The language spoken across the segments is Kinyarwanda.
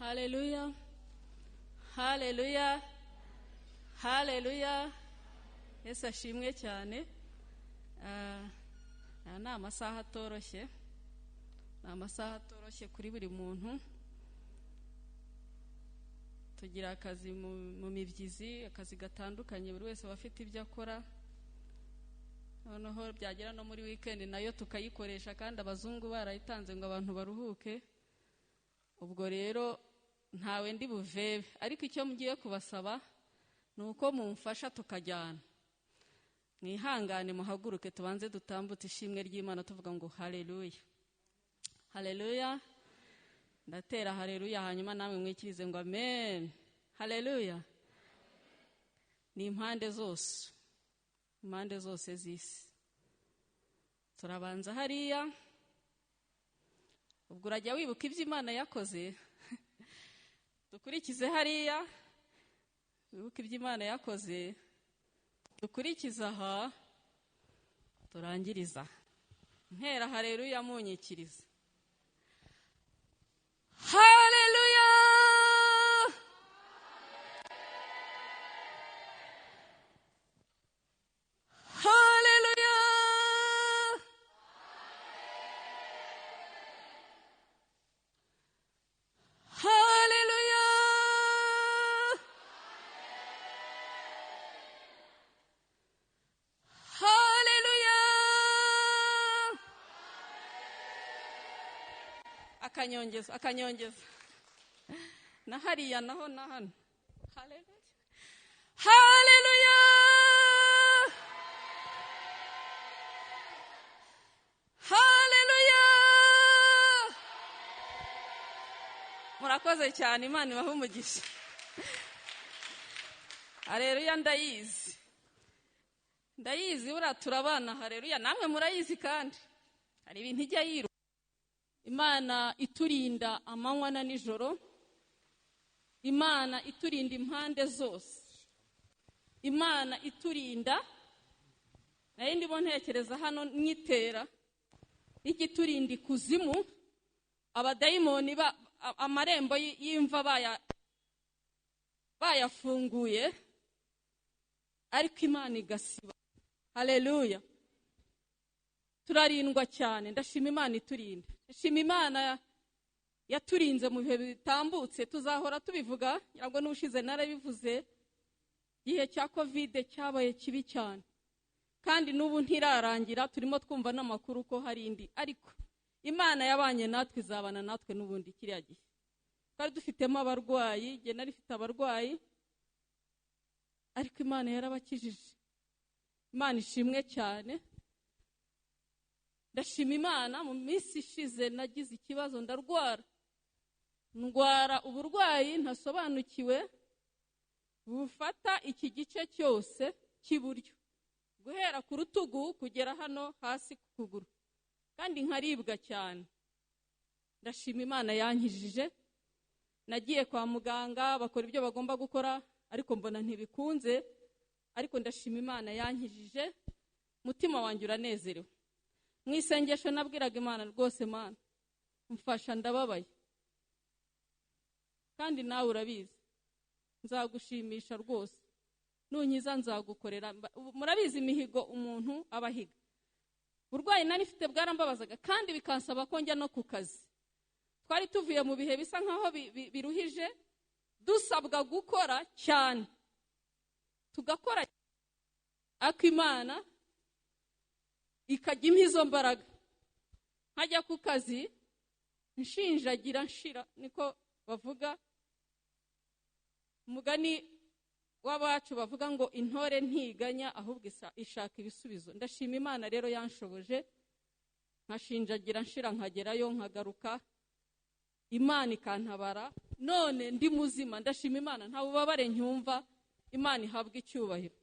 Hallelujah. Hallelujah. Hallelujah. Yesu ashimwe cyane. Ni amasaha atoroshye. Ni amasaha atoroshye kuri buri muntu. Tugira akazi mu mibyizi, akazi gatandukanye, buri wese afite ibyo akora. Noneho byagera no muri weekend nayo tukayikoresha kandi abazungu barayitanze ngo abantu baruhuke. Ubwo rero ntawe ndi buvebe, ariko icyo mugiye kubasaba nuko mumfasha tukajyana. Mwihangane muhaguruke tubanze dutambute ishimwe ry'Imana tuvuga ngo haleluya. Haleluya. Ndatera haleluya hanyuma namwe mwikirize ngo amen. Haleluya. Ni impande zose. Impande zose z'isi. Turabanza hariya. Ubwo urajya wibuka ibyo Imana yakoze. Dukurikize hariya. Wibuka ibyo Imana yakoze. Dukurikiza aha. Turangiriza. Ntera haleluya munyikiriza. Haleluya. Haleluya. Haleluya. Haleluya. Akanyongeza. Na hariya naho na hano. Haleluya. Haleluya. Haleluya. Murakoze cyane, Imana ibahe umugisha. Haleluya ndayizi. Ndayizi bura turabana haleluya, namwe murayizi kandi. Hari ibintu ijya yiru. Imana iturinda amanywa na nijoro. Imana iturinda impande zose. Imana iturinda. Naye ndimo ntekereza hano nyitera. Igiturinda ikuzimu. Abadayimoni amarembo y'imva bayafunguye. Ariko Imana igasiba. Haleluya. Turarindwa cyane. Ndashima Imana iturinda. Ndashima Imana yaturinze mu bihe bitambutse. Tuzahora tubivuga. Ngira n'ushize narabivuze. Gihe cya COVID cyabaye kibi cyane. Kandi n'ubu ntirarangira. Turimo twumva n'amakuru ko hari indi. Ariko Imana yabanye natwe, izabana natwe n'ubundi kiriya gihe. Kandi dufitemo abarwayi. Jye narifite abarwayi. Ariko Imana yarabakijije. Imana ishimwe cyane. Ndashima Imana mu minsi ishize nagize ikibazo ndarwara. Ndwara uburwayi ntasobanukiwe bufata iki gice cyose cy'iburyo. Guhera ku rutugu kugera hano hasi ku kuguru. Kandi nkaribwa cyane. Ndashima Imana yankijije. Nagiye kwa muganga bakora ibyo bagomba gukora ariko mbona ntibikunze. Ariko ndashima Imana yankijije. Mutima wanjye uranezerewe. Mu isengesho nabwiraga Imana rwose Mana mfasha ndababaye. Kandi nawe urabizi. Nzagushimisha rwose. Nunyiza nzagukorera. Murabizi imihigo umuntu abahiga. Burwayi nari mfite bwarambabazaga kandi bikansaba ko njya no ku kazi. Twari tuvuye mu bihe bisa nkaho biruhije, dusabwa gukora cyane. Tugakora ako Imana ikajya impa izo mbaraga. Nkajya ku kazi nshinjagira nshira, niko bavuga. Umugani w'abacu bavuga ngo intore ntiganya ahubwo ishaka ibisubizo. Ndashima Imana rero yanshoboje. Nkashinjagira nshira nkagerayo nkagaruka. Imana ikantabara. None ndi muzima. Ndashima Imana nta bubabare ncyumva. Imana ihabwa icyubahiro.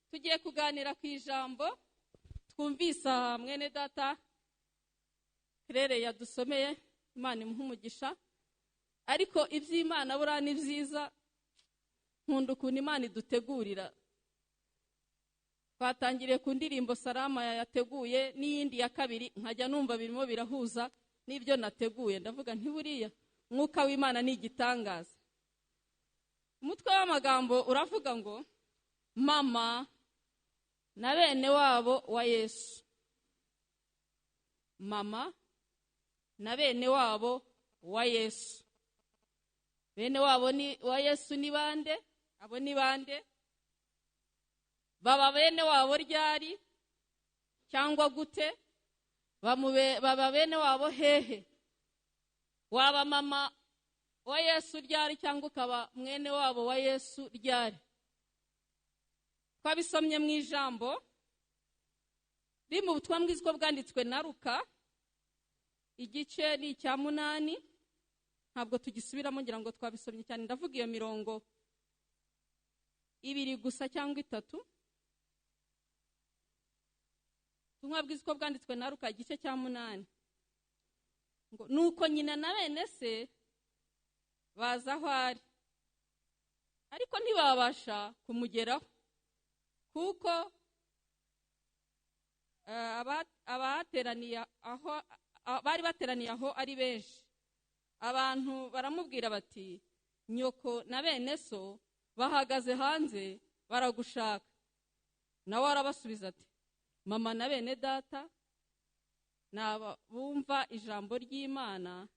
Tugiye kuganira ku ijambo twumvisa mwene data Claire yadusomeye. Imana imuhe umugisha. Ariko iby'Imana bura ni byiza. Nkunda ukuntu Imana idutegurira. Twatangiriye ku ndirimbo Salama yateguye n'iyindi ya kabiri nkajya numva birimo birahuza. n'ibyo nateguye, ndavuga nti buriya mwuka w'Imana ni igitangaza. Umutwe w'amagambo uravuga ngo mama na bene wabo wa Yesu. Mama na bene wabo wa Yesu. Bene wabo ni wa Yesu ni bande? Abo ni bande? Baba bene wabo ryari cyangwa gute? Baba bene wabo hehe? Waba mama wa Yesu ryari cyangwa ukaba mwene wabo wa Yesu ryari? Twabisomye mu ijambo ri mu butumwa bwiza bwanditswe na Luka, igice ni icya 8. Ntabwo tugisubiramo ngira ngo twabisomye cyane, ndavuga iyo mirongo 2 gusa cyangwa 3. Ubutumwa bwiza bwanditswe na Luka, igice cya 8. Ngo nuko nyina na bene se baza aho ari, ariko ntibabasha kumugeraho kuko bari bateraniye aho ari benshi. Abantu baramubwira bati nyoko na bene so bahagaze hanze baragushaka. Nawe arabasubiza ati mama na bene data naba bumva ijambo ry'Imana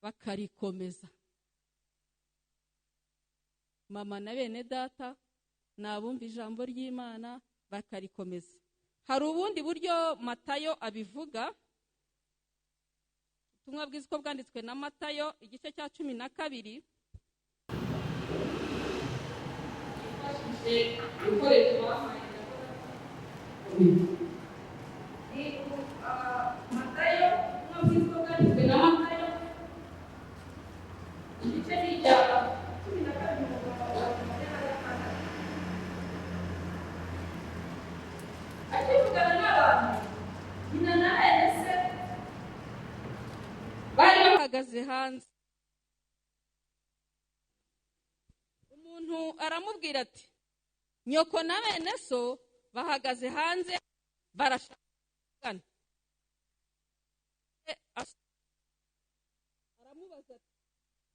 bakarikomeza. Mama na bene data nabumva ijambo ry'Imana bakarikomeza. Hari ubundi buryo Matayo abivuga. Ubutumwa bwiza bwanditswe na Matayo, igice cya 12. Matayo, ubutumwa bwiza bwanditswe na Matayo, igice cya 12. Akivugana n'abantu, nyina na bene se bari bahagaze hanze. Umuntu aramubwira ati nyoko na bene so bahagaze hanze barashakana. Aramubaza ati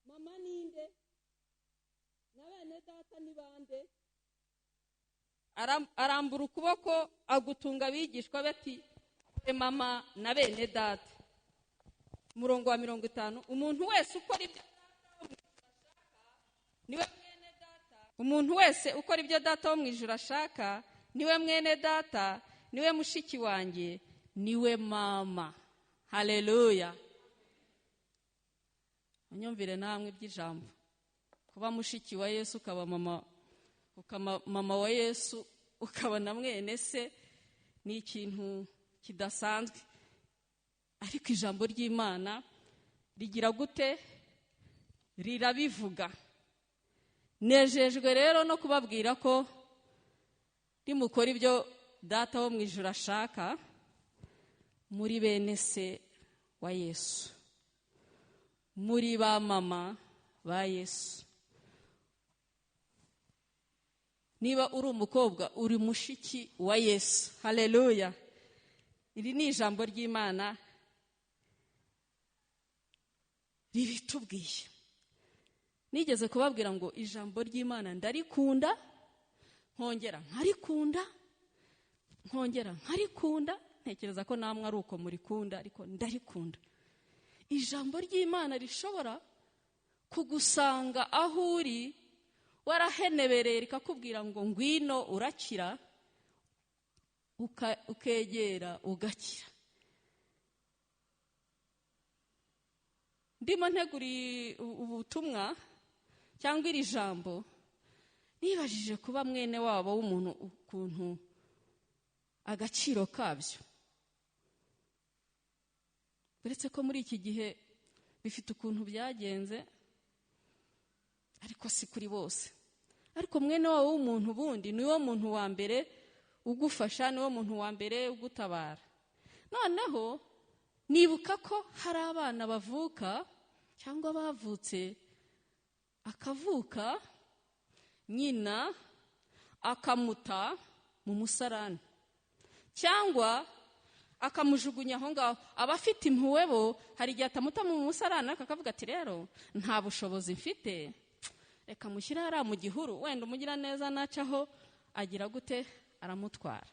mama ninde na bene data ni bande? Arambura ukuboko agutunga abigishwa bati mama na bene data. Murongo wa 50. Umuntu wese ukora ibyo niwe mwene data. Umuntu wese ukora ibyo data wo mwijuru ashaka niwe mwene data, niwe mushiki wanjye, niwe mama. Haleluya. Unyumvire namwe by'ijambo. Kuba mushiki wa Yesu ukaba mama wa Yesu ukaba na mwene se ni ikintu kidasanzwe. Ariko ijambo ry'Imana rigira gute? Rirabivuga. Nejejwe rero no kubabwira ko nimukora ibyo data wo mwijuru ashaka muri bene se wa Yesu, muri ba mama ba Yesu. Niba uri umukobwa uri mushiki wa Yesu. Haleluya. Iri ni ijambo ry'Imana ribitubwiye. Nigeze kubabwira ngo ijambo ry'Imana ndarikunda, nkongera nkarikunda, ntekereza ko namwe ari uko murikunda, ariko ndarikunda. Ijambo ry'Imana rishobora kugusanga aho uri warahenebereye rikakubwira ngo ngwino urakira, ukegera ugakira. Ndimo nteguri ubutumwa cyangwa iri jambo, nibajije kuba mwene wabo w'umuntu ukuntu agaciro kabyo. Uretse ko muri iki gihe bifite ukuntu byagenze, ariko si kuri bose. Ariko mwene wabo w'umuntu bundi niwo muntu wa mbere ugufasha, niwo muntu wa mbere ugutabara. Noneho nibuka ko hari abana bavuka cyangwa bavutse, akavuka nyina akamuta mu musarani, cyangwa akamujugunya aho ngaho. Abafite impuhwe bo hari igihe atamuta mu musarana akavuga ati rero nta bushobozi mfite, reka mushyire hariya mu gihuru, wenda umugira neza nacaho agira gute aramutwara.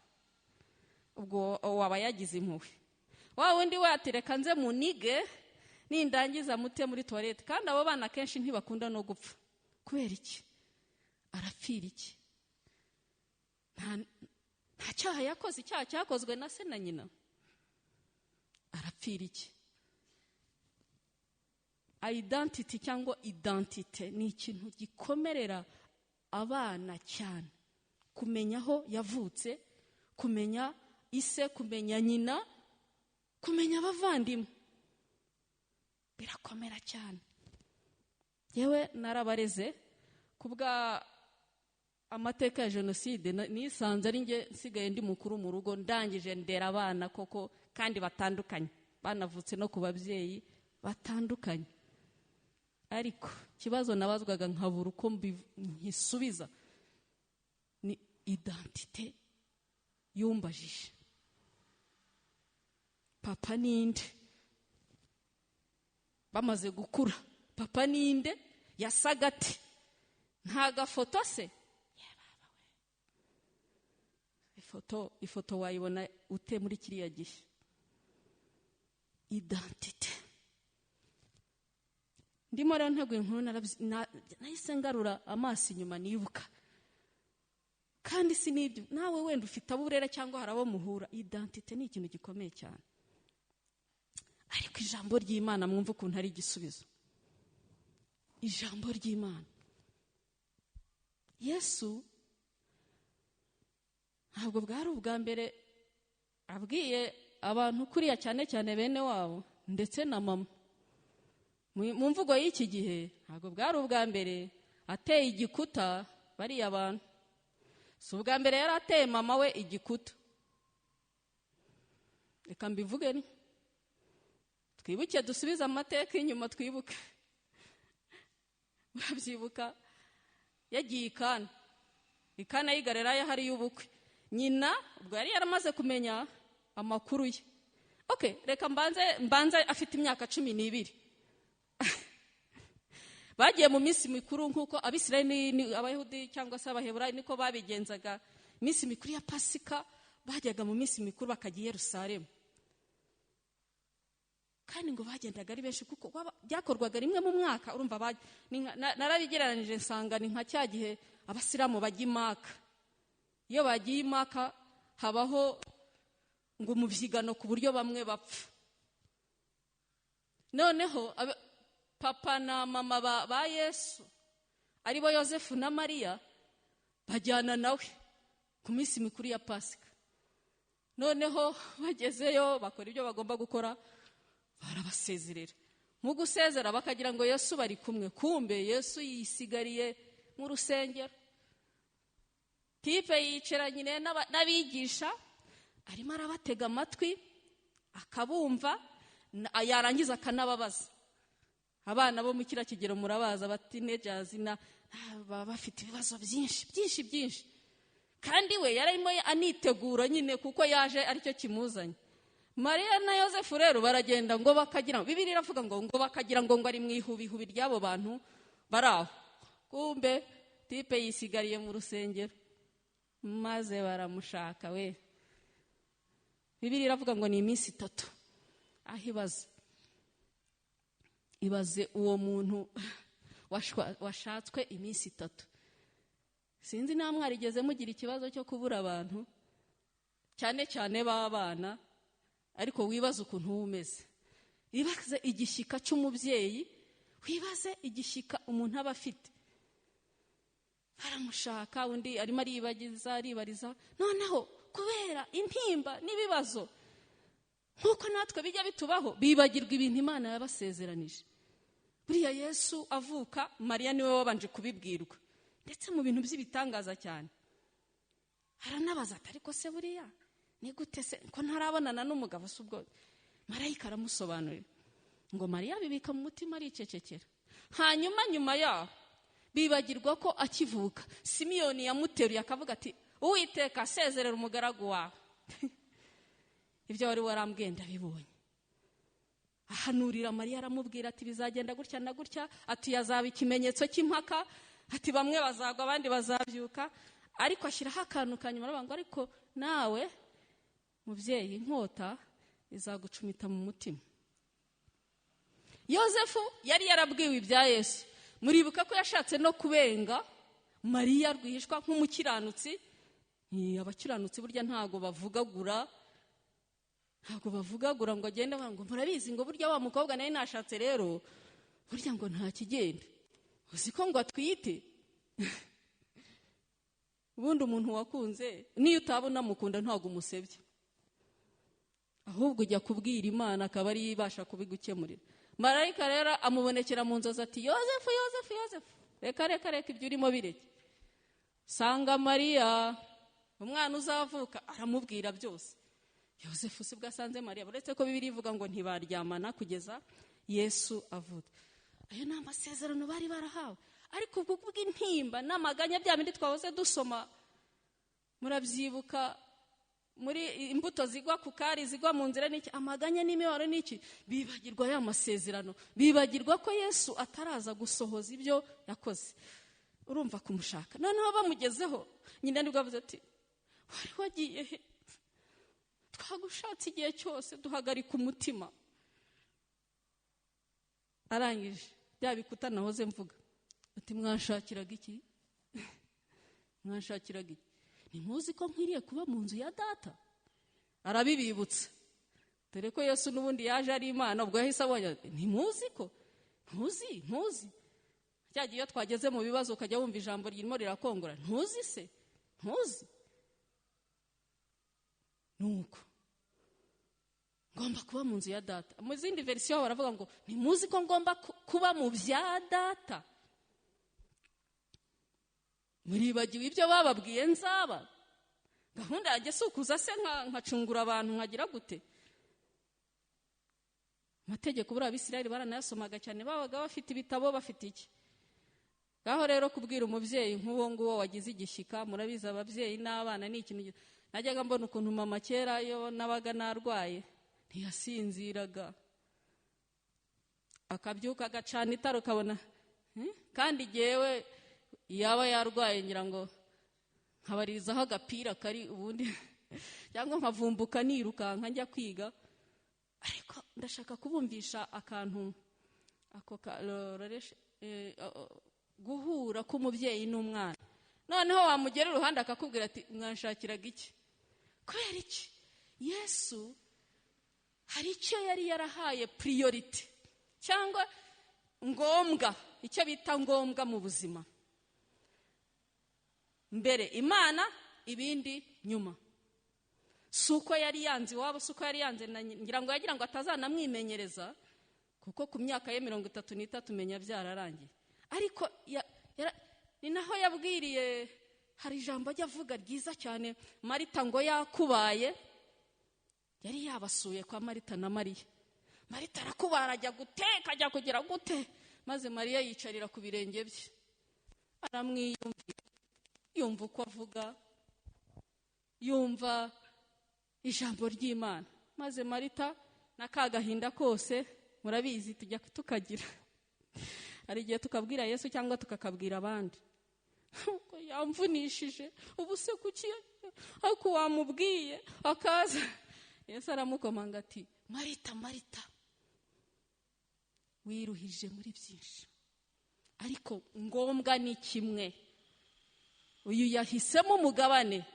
Ubwo waba yagize impuhwe. Wa wundi we ati reka nze munige nindangiza mute muri toilette. Kandi abo bana kenshi ntibakunda no gupfa. Kubera iki? Arapfira iki? Nta cyaha yakoze, icyaha cyakozwe na se na nyina. Arapfira iki? Identity cyangwa identite ni ikintu gikomerera abana cyane. Kumenya aho yavutse, kumenya ise, kumenya nyina, kumenya abavandimwe, birakomera cyane. Yewe narabareze kubwa amateka ya jenoside, nisanze ari nge nsigaye ndi mukuru mu rugo, ndangije ndera abana koko kandi batandukanye, banavutse no ku babyeyi batandukanye. Ariko kibazo nabazwaga nkabura uko nkisubiza ni identite yumbajije. Papa ninde? Bamaze gukura, papa ninde? Yasaga ati? Nta gafoto se? Ifoto wayibona ute muri kiriya gihe? Identite. Ndimo rero nteguye inkuru nahise ngarura amaso inyuma nibuka. Kandi si nibyo, nawe wenda ufite aburere cyangwa harabo muhura. Identite ni ikintu gikomeye cyane. Ariko ijambo ry'Imana mwumva ukuntu ari igisubizo. Ijambo ry'Imana. Yesu ntabwo bwari ubwa mbere abwiye abantu kuriya, cyane cyane bene wabo ndetse na mama. Mu mvugo y'iki gihe ntabwo bwari ubwa mbere ateye igikuta bariya abantu. Si ubwa mbere yari ateye mama we igikuta. Reka mbivuge ni twibuke, dusubize amateka inyuma twibuke. Murabyibuka yagiye ikana yigarera hari y'ubukwe. Nyina ubwo yari yaramaze kumenya amakuru ye. Okay, reka mbanze afite imyaka 12. Bagiye mu minsi mikuru nkuko Abisirayeli, Abayahudi cyangwa se Abaheburayo niko babigenzaga. Minsi mikuru ya Pasika bajyaga mu minsi mikuru bakajya i Yerusalemu. Kandi ngo bagendaga ari benshi kuko byakorwaga rimwe mu mwaka. Urumva narabigereranije nsanga ni nka cya gihe Abasiramu bajya Imaka. Iyo bagiye Imaka habaho ngo umubyigano ku buryo bamwe bapfa. Noneho papa na mama ba Yesu aribo Yosefu na Mariya bajyana nawe ku minsi mikuru ya Pasika. Noneho bagezeyo bakora ibyo bagomba gukora, barabasezerera. Mu gusezera bakagira ngo Yesu bari kumwe, kumbe Yesu yisigariye mu rusengero. Tipe yicaranye n'abigisha, arimo arabatega amatwi akabumva, yarangiza akanababaza. Abana bo mu kira kigero murabaza bati teenagers baba bafite ibibazo byinshi. Kandi we yarimo anitegura nyine kuko yaje aricyo kimuzanye. Mariya na Yosefu rero baragenda ngo bakagira, Bibiliya iravuga ngo bakagira ngo ari mu ihubi ry'abo bantu baraho. Kumbe tipe yisigariye mu rusengero. Maze baramushaka we. Bibiliya iravuga ngo ni iminsi 3. Ibaze uwo muntu washatswe iminsi 3. Sinzi namwe arigeze mugira ikibazo cyo kubura abantu, cyane cyane b'abana, ariko wibaza ukuntu umeze. Wibaze igishyika cy'umubyeyi, wibaze igishyika umuntu aba afite. Baramushaka, undi arimo aribariza. Noneho kubera intimba n'ibibazo nkuko natwe bijya bitubaho, bibagirwa ibintu Imana yabasezeranije. Buriya Yesu avuka, Mariya niwe wabanje kubibwirwa, ndetse mu bintu by'ibitangaza cyane. Aranabaza ati ariko se buriya ni gute se ko ntarabonana n'umugabo? Subwo marayika aramusobanurira ngo Mariya bibika mu mutima aricecekera. Hanyuma nyuma yaho bibagirwa ko akivuka Simiyoni yamuteruye akavuga ati Uwiteka asezerera umugaragu wawe. ibyo wari warambwiye ndabibonye. Ahanurira Mariya aramubwira ati bizagenda gutya na gutya, ati yazaba ikimenyetso cy'impaka, ati bamwe bazagwa abandi bazabyuka, ariko ashyiraho akantu kanyuma aravuga ngo ariko nawe mubyeyi inkota izagucumita mu mutima. Yosefu yari yarabwiwe ibya Yesu. Muribuka ko yashatse no kubenga Mariya rwihishwa nk'umukiranutsi. Abakiranutsi burya ntago bavugagura ngo agende ngo murabizi ngo burya wa mukobwa nawe nashatse rero burya ngo nta kigenda, uzi ko ngo atwite. Ubundi umuntu wakunze niyo utabona mukunda ntago umusebye, ahubwo ujya kubwira Imana akaba ari ibasha kubigukemurira. Marayika rero amubonekera mu nzozi ati Yosefu, reka ibyo urimo bireke. Sanga Mariya umwana uzavuka, aramubwira byose. Yosefu sibwo asanze Mariya, uretse ko Bibiliya ivuga ngo ntibaryamana kugeza Yesu avuka. Ayo ni amasezerano bari barahawe, ariko ubwo bw'intimba n'amaganya bya bindi twahoze dusoma, murabyibuka muri imbuto zigwa ku kari zigwa mu nzira n'iki, amaganya n'imibabaro n'iki, bibagirwa ya masezerano, bibagirwa ko Yesu ataraza gusohoza ibyo yakoze. Urumva kumushaka, noneho bamugezeho nyina nibwo avuze ati wari wagiye he? Twagushatse igihe cyose duhagarika umutima. Arangije bya bikuta nahoze mvuga ati mwanshakiraga iki? Mwanshakiraga iki? Ntimuzi ko nkwiriye kuba mu nzu ya data? Arabibibutsa, dore ko Yesu n'ubundi yaje ari Imana. Ubwo yahise abonye ntimuzi ko ntuzi cyagiye iyo twageze mu bibazo ukajya wumva ijambo ryirimo rirakongora, ntuzi se ntuzi. Nuko ngomba kuba mu nzu ya data. Mu zindi verisiyo baravuga ngo ntimuzi ko ngomba kuba mu bya data? Muribagiwe ibyo bababwiye nzaba? Gahunda yanjye si ukuza se nkacungura abantu nkagira gute? Amategeko buriya Abisirayeli baranayasomaga cyane, babaga bafite ibitabo, bafite iki. Ngaho rero kubwira umubyeyi nk'uwo nguwo wagize igishyika, murabizi ababyeyi n'abana ni ikintu. Najyaga mbona ukuntu mama kera iyo nabaga narwaye ntiyasinziraga, akabyuka agacana itara ukabona kandi jyewe yaba yarwaye ngira ngo nkabarizaho agapira kari ubundi cyangwa nkavumbuka nirukanka njya kwiga. Ariko ndashaka kubumvisha akantu ako guhura k'umubyeyi n'umwana. Noneho wamugera uruhande akakubwira ati mwanshakiraga iki? Kubera iki? Yesu hari icyo yari yarahaye priority cyangwa ngombwa, icyo bita ngombwa mu buzima. Mbere Imana, ibindi nyuma. Suko yari yanze iwabo, suko yari yanze ngira ngo yagira ngo atazanamwimenyereza, kuko ku myaka ye 33 menya byararangiye. Ariko ni naho yabwiriye, hari ijambo ajya avuga ryiza cyane, Marita ngo yakubaye, yari yabasuye kwa Marita na Mariya. Marita arakubara ajya guteka, ajya kugira gute, maze Mariya yicarira ku birenge bye, aramwiyumvira, yumva uko avuga, yumva ijambo ry'Imana. Maze Marita n'akagahinda kose murabizi tujya tukagira, hari igihe tukabwira Yesu cyangwa tukakabwira abandi, uko yamvunishije ubu se kuki ariko wamubwiye akaza. Yesu aramukomanga ati Marita, Marita, wiruhije muri byinshi, ariko ngombwa ni kimwe. Uyu yahisemo umugabane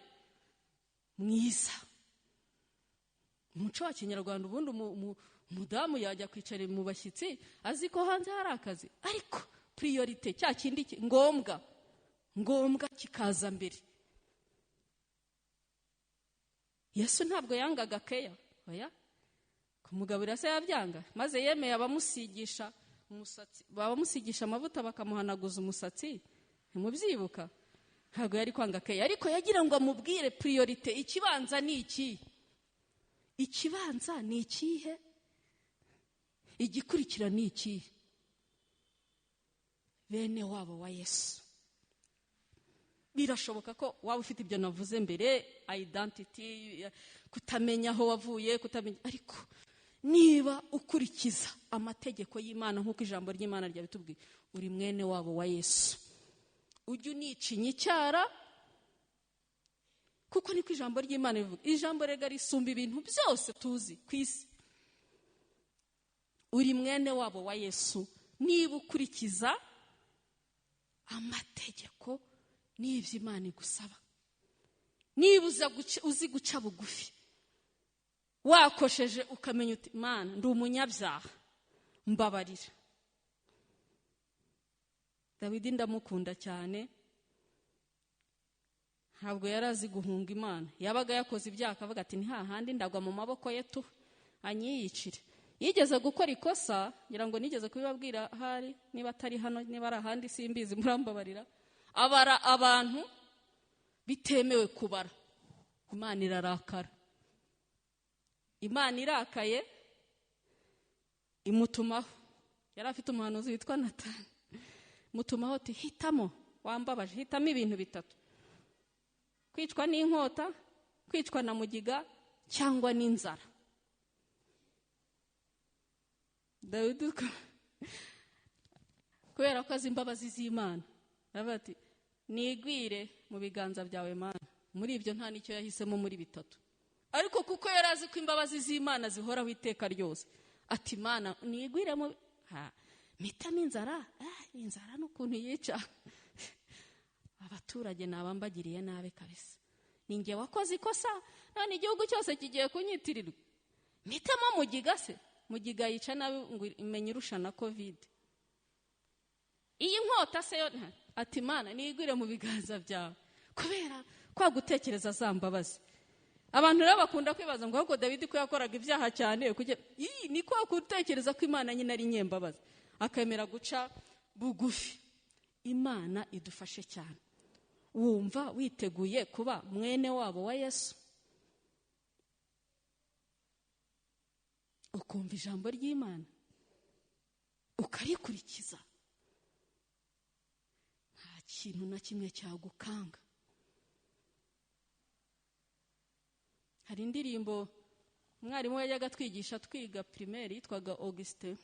mwiza. Umuco wa Kinyarwanda ubundi umudamu yajya kwicara mu bashyitsi azi ko hanze hari akazi, ariko priority cya kindi ngombwa kikaza mbere. Yesu ntabwo yangaga keya, oya, kumugaburira se yabyanga, maze yemeye abamusigisha umusatsi, babamusigisha amavuta bakamuhanaguza umusatsi, ntimubyibuka? Ntabwo yari kwanga keya, ariko yagira ngo amubwire priority, ikibanza ni iki, ikibanza ni ikihe, igikurikira ni ikihe. Bene wabo wa Yesu birashoboka ko waba ufite ibyo navuze mbere, identity, kutamenya aho wavuye, kutamenya, ariko niba ukurikiza amategeko y'Imana nk'uko ijambo ry'Imana ryabitubwiye, uri mwene wabo wa Yesu. Ujye unicinya icyara, kuko niko ijambo ry'Imana rivuga. Ijambo rega risumba ibintu byose tuzi ku isi. Uri mwene wabo wa Yesu niba ukurikiza amategeko n'ibyo Imana igusaba. Niba uzi guca bugufi, wakosheje ukamenya uti Mana ndi umunyabyaha, mbabarira. Dawidi ndamukunda cyane, ntabwo yarazi guhunga Imana. Yabaga yakoze ibyaha akavuga ati nta handi ndagwa mu maboko ye tu anyiyicire. Yigeze gukora ikosa, ngira ngo nigeze kubibabwira hari, niba atari hano, niba ari ahandi simbizi, murambabarira. Abara abantu bitemewe kubara. Imana irarakara. Imana irakaye imutumaho. Yari afite umuhanuzi witwa Natani. Mutumaho ati hitamo, wambabaje, hitamo ibintu bitatu: kwicwa n'inkota, kwicwa na mugiga, cyangwa n'inzara. Dawidi kubera ko azi imbabazi z'Imana, aravuga ati nigwire mu biganza byawe Mana. Muri ibyo nta nicyo yahisemo muri bitatu, ariko kuko yari azi ko imbabazi z'Imana zihoraho iteka ryose, ati Mana nigwire mu mitamo inzara. Inzara n'ukuntu yica abaturage nabambagiriye nabe kabisa. Ninjye wakoze ikosa, none igihugu cyose kigiye kunyitirirwa. Mitamo mugiga se, mugiga yica nabi ngo imenye irusha na covid. Iyi nkota se yo, ati Mana nigwire mu biganza byawe, kubera kwa gutekereza za mbabazi. Abantu rero bakunda kwibaza ngo ahubwo Dawidi ko yakoraga ibyaha cyane kugira ni kwa gutekereza ko Imana nyine ari nyembabazi, akemera guca bugufi. Imana idufashe cyane. Wumva witeguye kuba mwene wabo wa Yesu? Ukumva ijambo ry'Imana ukarikurikiza, nta kintu na kimwe cyagukanga. Hari indirimbo umwarimu yajyaga twigisha twiga primaire yitwaga Augustin.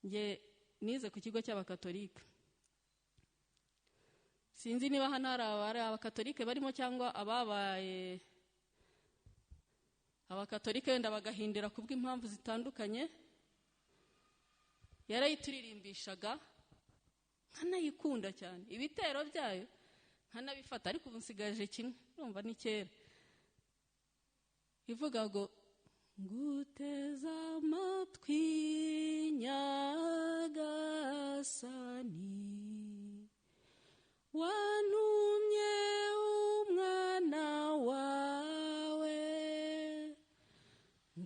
Nge nize ku kigo cy'abakatolika. Sinzi niba hano hari abakatolike barimo cyangwa ababaye abakatolike wenda bagahindira kubw'impamvu zitandukanye. Yarayituririmbirishaga nkanayikunda cyane, ibitero byayo nkanabifata, ariko ubu nsigaje kimwe, urumva ni kera. Ivuga ngo nguteza amatwi Nyagasani, wantumye umwana wawe,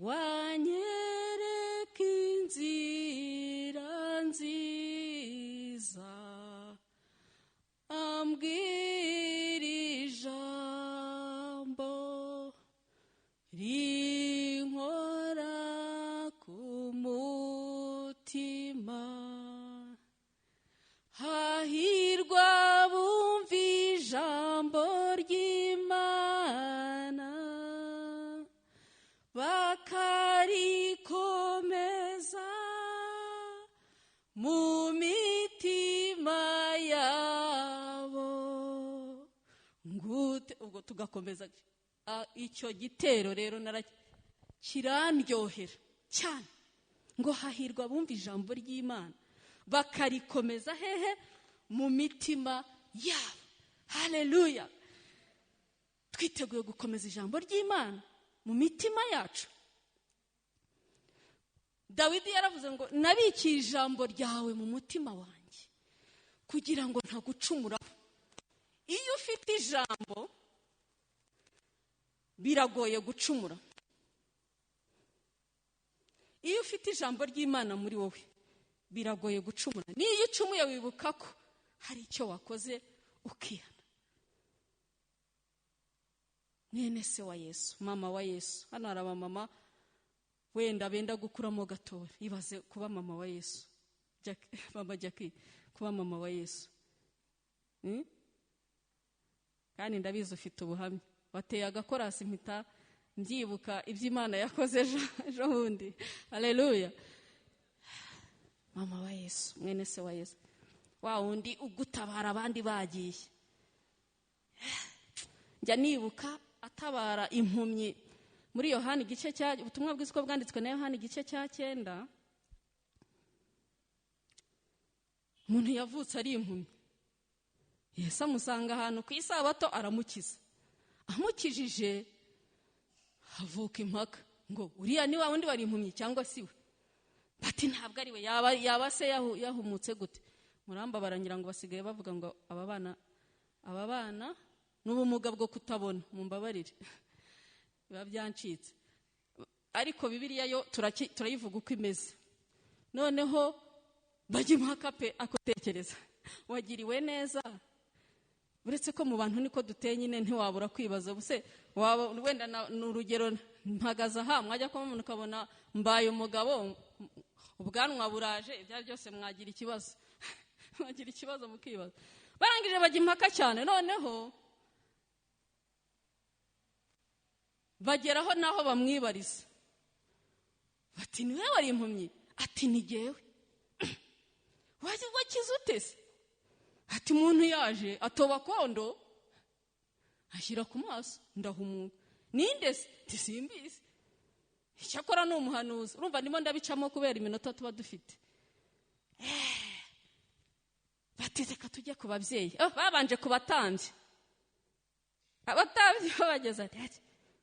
wanyereka inzira nziza, ambwira ijambo rinkora ku mutima. Hahirwa bumva ijambo ry'Imana, bakarikomeza mu mitima yabo. Ubwo tugakomeza icyo gitero rero kirandyohera cyane, ngo hahirwa bumva ijambo ry'Imana bakarikomeza hehe mu mitima yabo. Haleluya! Twiteguye gukomeza ijambo ry'Imana mu mitima yacu. Dawidi yaravuze ngo nabikiye ijambo ryawe mu mutima wanjye kugira ngo ntagucumuraho. Iyo ufite ijambo biragoye gucumura. Iyo ufite ijambo ry'Imana muri wowe biragoye gucumura. Niyo ucumuye wibuka ko hari icyo wakoze ukihana. Mwene se wa Yesu, mama wa Yesu. Hano hari abamama wenda benda gukuramo gatoya, ibaze kuba mama wa Yesu. Mama Jackie, kuba mama wa Yesu. kandi ndabizi ufite ubuhamya. Wateye agakorasi mpita mbyibuka iby'Imana yakoze ejo bundi. Haleluya. Mama wa Yesu, mwene se wa Yesu, wa wundi ugutabara abandi bagiye. Njya nibuka atabara impumyi muri Yohana igice cya ubutumwa bw'isiko bwanditswe na Yohana igice cya 9. Umuntu yavutse ari impumyi, Yesu amusanga ahantu ku isabato aramukiza. Amukijije havuka impaka ngo uriya ni wa wundi wari impumyi cyangwa si we. Bati ntabwo ari we, yaba se yahumutse gute? Muramba barangira ngo basigaye bavuga ngo aba bana n'ubumuga bwo kutabona, mumbabarire biba byancitse. Ariko Bibiliya yo turayivuga uko imeze. Noneho bajya impaka pe akotekereza, wagiriwe neza. Uretse ko mu bantu niko duteye nyine ntiwabura kwibaza buse wenda n'urugero mpagaza ha mwajya ko umuntu kabona mbaye umugabo ubwanwa buraje, ibya byose mwagira ikibazo mwagira ikibazo mukibaza. Barangije bajya impaka cyane, noneho bageraho naho bamwibariza. Bati niwe wari impumyi? Ati ni jyewe. Wakize utese? Ati umuntu yaje atoba kondo ashyira ku maso ndahumuka. Ninde se? Tisimbizi. Icyakora ni umuhanuzi. Urumva ndimo ndabicamo kubera iminota tuba dufite. Bati reka tujye ku babyeyi. Babanje kubatambye. Abatambye bageze ati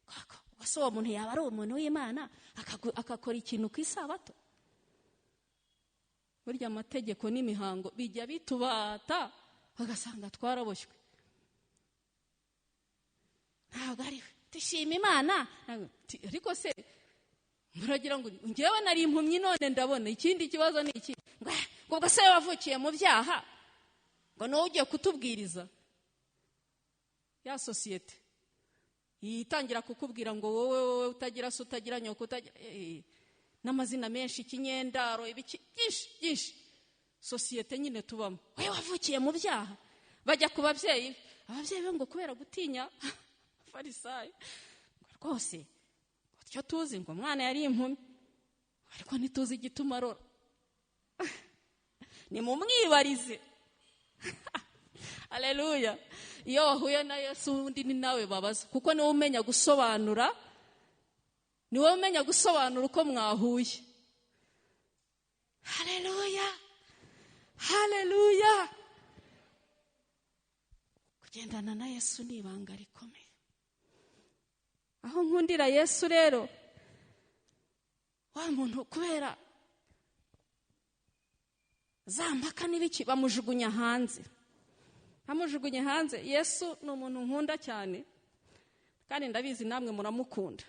koko wase uwo muntu yaba ari umuntu w'Imana akakora ikintu ku isabato? Burya amategeko n'imihango bijya bitubata bagasanga twaraboshywe. Ntabwo ari we. Tishima Imana. Ariko se muragira ngo ngewe nari impumyi none ndabona. Ikindi kibazo ni iki? Ngo se wavukiye mu byaha ngo no ugiye kutubwiriza? Ya societe yitangira kukubwira ngo wowe utagira so utagira nyoko utagira n'amazina menshi, ikinyendaro, ibiki byinshi. Societe nyine tubamo. Wewe wavukiye mu byaha. Bajya ku babyeyi, ababyeyi be ngo kubera gutinya Farisayo rwose cyo tuzi ngo mwana yari impumyi, ariko ntituzi igituma arora. Ni mumwibarize. Haleluya. Iyo wahuye na Yesu undi ni nawe babaza, kuko niwe umenya gusobanura, niwe umenya gusobanura uko mwahuye. Haleluya. Haleluya. Kugendana na Yesu ni ibanga rikomeye. Aho nkundira Yesu rero, wa muntu kubera zampaka n'ibiki bamujugunya hanze. Amujugunye hanze. Yesu ni umuntu nkunda cyane, kandi ndabizi namwe muramukunda.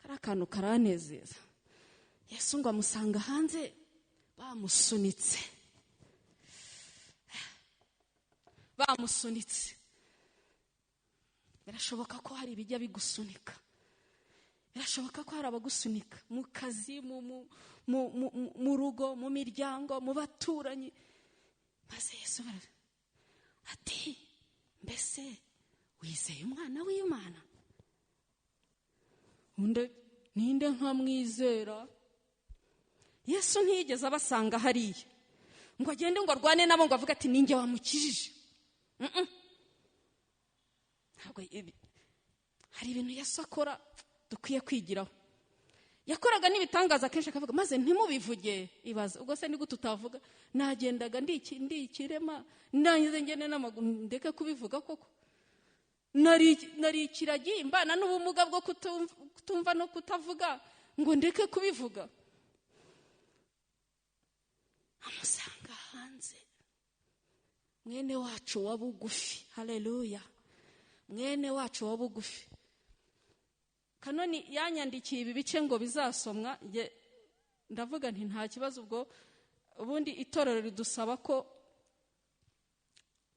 Kara kantu karanezeza. Yesu ngo amusanga hanze bamusunitse. Birashoboka ko hari ibijya bigusunika. Birashoboka ko hari abagusunika mu kazi, mu rugo, mu miryango, mu baturanyi. Maze Yesu ati mbese wizeye umwana w'Imana? Ninde nkamwizera? Yesu ntiyigeze abasanga hariya ngo agende ngo arwane nabo ngo avuga ati ninjye wamukijije. Ntabwo hari ibintu Yesu akora dukwiye kwigiraho. Yakoraga n'ibitangaza kenshi akavuga maze ntimubivuge. Ibaza ubwo se nigute utavuga? Nagendaga ndi ikirema nanyize ngene n'amaguru ndeke kubivuga koko. Nari ikiragi imbana n'ubumuga bwo kutumva no kutavuga ngo ndeke kubivuga. Amusanga hanze mwene wacu wa bugufi. Haleluya. Mwene wacu wa bugufi. Kanoni yanyandikiye ibi bice ngo bizasomwa. Ndavuga nti nta kibazo, ubwo ubundi itorero ridusaba ko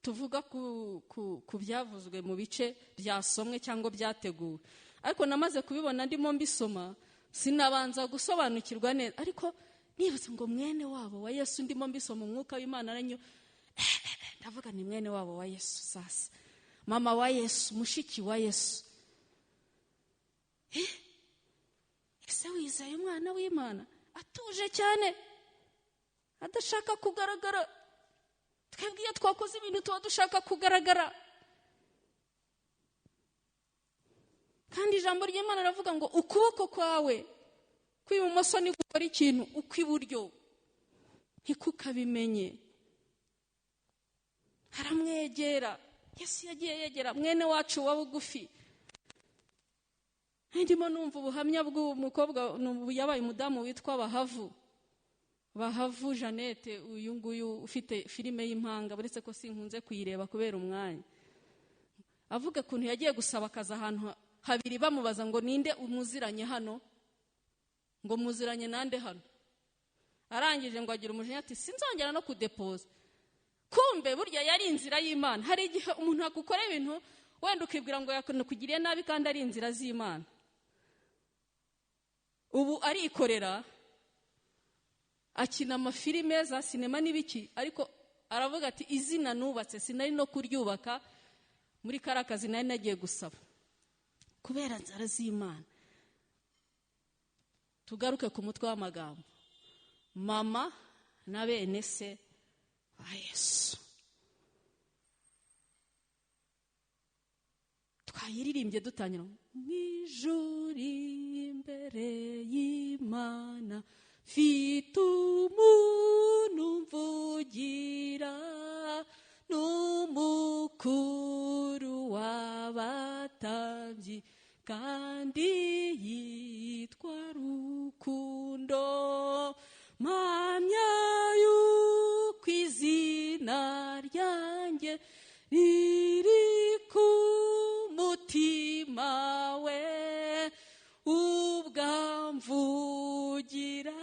tuvuga ku byavuzwe mu bice byasomwe cyangwa byateguwe. Ariko namaze kubibona ndimo mbisoma sinabanza gusobanukirwa neza, ariko nibutse ngo mwene wabo wa Yesu ndimo mbisoma umwuka w'Imana aranyo ndavuga ni mwene wabo wa Yesu. Sasa mama wa Yesu, mushiki wa Yesu. Ese wizeye umwana w'Imana atuje cyane, adashaka kugaragara? Twebwe iyo twakoze ibintu tuba dushaka kugaragara, kandi ijambo ry'Imana ravuga ngo ukuboko kwawe kw'ibumoso ni gukora ikintu, ukw'iburyo ntikukabimenye. Haramwegera. Yesu yagiye yegera mwene wacu wa bugufi. Ndimo numva ubuhamya bw'umukobwa yabaye umudamu witwa Bahavu Jeannette, uyu nguyu ufite filime y'impanga, buretse ko sinkunze kuyireba kubera umwanya. Avuga kuntu yagiye gusaba akazi ahantu habiri, bamubaza ngo ninde umuziranye hano, ngo muziranye nande hano. Arangije ngo agira umujinya ati sinzongera no kudepoza. Kumbe burya yari inzira y'Imana. Hari igihe umuntu akukora ibintu wenda ukibwira ngo yakugiriye nabi kandi ari inzira z'Imana. Ubu arikorera, akina amafilime za sinema n'ibiki, ariko aravuga ati izina nubatse sinari no kuryubaka muri karakazi nari nagiye gusaba kubera nzara z'Imana. Tugaruke ku mutwe w'amagambo. Mama na bene se wa Yesu. Twayiririmbye dutangira mwijuri imbere y'Imana, mfite umuntu mvugira, n'umukuru w'abatambyi, kandi yitwa Rukundo. Mpamya yuko izina ryanjye riri ku mutima we, ubwamvugira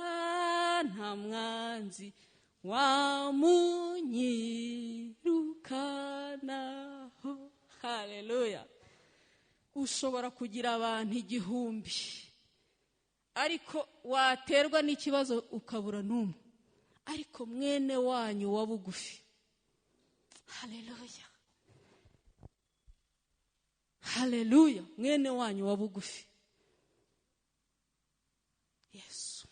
nta mwanzi wamunyirukanaho. Haleluya. Ushobora kugira abantu 1000, ariko waterwa n'ikibazo ukabura n'umwe, ariko mwene wanyu wa bugufi. Haleluya. Haleluya. Mwene wanyu wa bugufi, Yesu.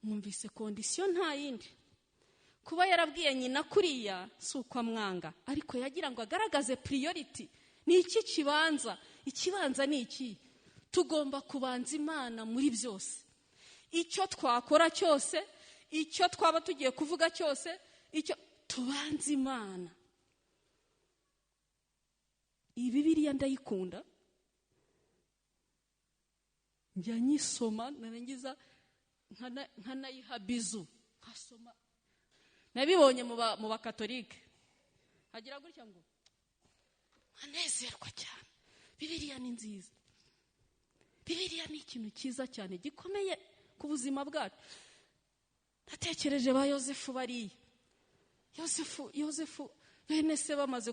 Mwumvise kondisiyo nta yindi. Kuba yarabwiye nyina kuriya si uko amwanga, ariko yagira ngo agaragaze priority. Ni iki kibanza? Ikibanza ni iki? Tugomba kubanza Imana muri byose. Icyo twakora cyose, icyo twaba tugiye kuvuga cyose, icyo tubanza Imana. Iyi Bibiliya ndayikunda. Njya nyisoma narangiza nkanayiha bizu nkasoma. Nabibonye mu bakatolike. Hagira gutya ngo anezerwa cyane. Bibiliya ni nziza. Bibiliya ni ikintu cyiza cyane gikomeye ku buzima bwacu. Natekereje ba Yosefu bari. Yosefu bene se bamaze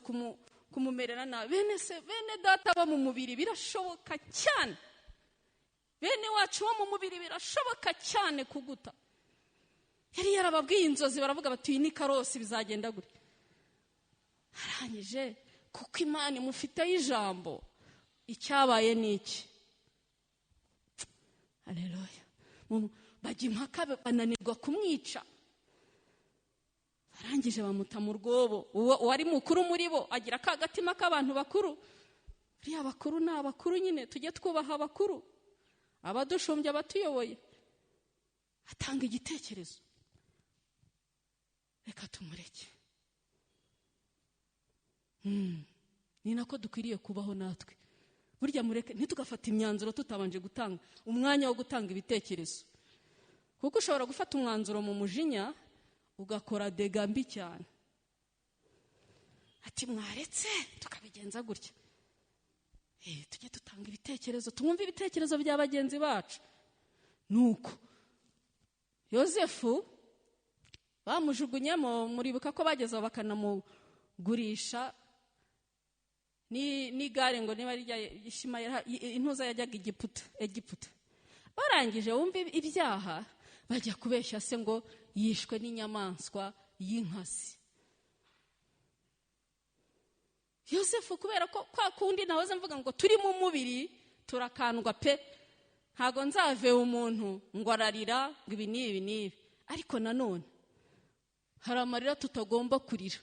kumumerera na bene data ba mu mubiri birashoboka cyane. Bene wacu wo mu mubiri birashoboka cyane kuguta. Yari yarababwiye inzozi baravuga bati ni karosi bizagenda gute. Arangije kuko Imana imufite ijambo, icyabaye niki. Haleluya. Bajya impaka bananirwa kumwica. Arangije bamuta mu rwobo. Wari mukuru muri bo agira kagatima k'abantu bakuru. Buriya bakuru ni abakuru nyine, tujye twubaha abakuru. Abadushumbye abatuyoboye. Atanga igitekerezo. Reka tumureke. Ni nako dukwiriye kubaho natwe. Burya mureke ntitugafata imyanzuro tutabanje gutanga umwanya wo gutanga ibitekerezo. Kuko ushobora gufata umwanzuro mu mujinya ugakora degambi cyane. Ati mwaretse tukabigenza gutya. Tujye dutanga ibitekerezo, tumwumve ibitekerezo bya bagenzi bacu. Nuko Yosefu bamujugunyemo, muribuka ko bagezeho bakanamugurisha ni gare ngo niba rya Ishimayeli intuza yajyaga Egiputa. Barangije wumve ibyaha bajya kubeshya se ngo yishwe n'inyamaswa y'inkazi. Yosefu kubera ko kwa kundi nahoze mvuga ngo turi mu mubiri turakandwa pe, ntago nzave umuntu ngo ararira ngo ibi n'ibi, ariko nanone hari amarira tutagomba kurira.